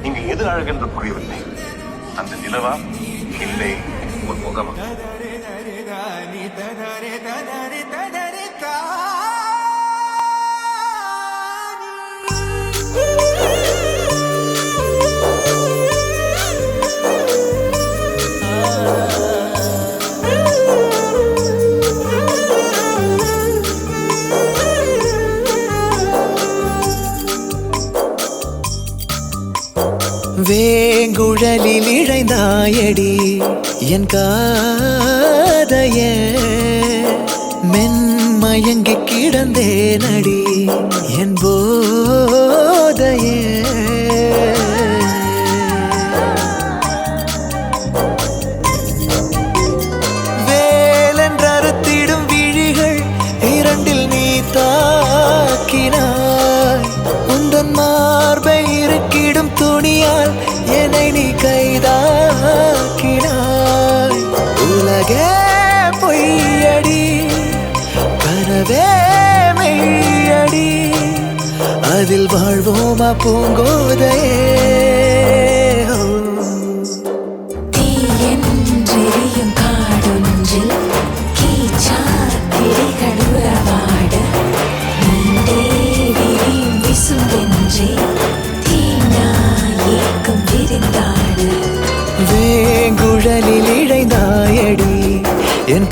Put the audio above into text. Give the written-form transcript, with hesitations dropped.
இங்கு எது அழகு என்று புரியவில்லை. அந்த நிலவா இல்லை உன் முகமா? வேங்குழலில் இழைந்தாயடி என் காதைய மென்மயங்கி கிடந்தேனடி என் போதைய வேலென்றறுத்திடும் விழிகள் இரண்டில் நீ தாக்கினாய். உந்தன் மார்பை இருக்கிடும் துணியால் என்னை நீ கைதாக்கினாய். உலகே பொய்யடி கனவே மெய்யடி அதில் வாழ்வோமா பூங்கோதையே? தீயென்றெரியும் காடொன்றில் கீச்சார் கிளிகள் உறவாட நீண்டே விரியும் விசும்பென்றே தீனாயேக்கம் விரிந்தாடு. வேங்குழலில் இழைந்தாயடி என்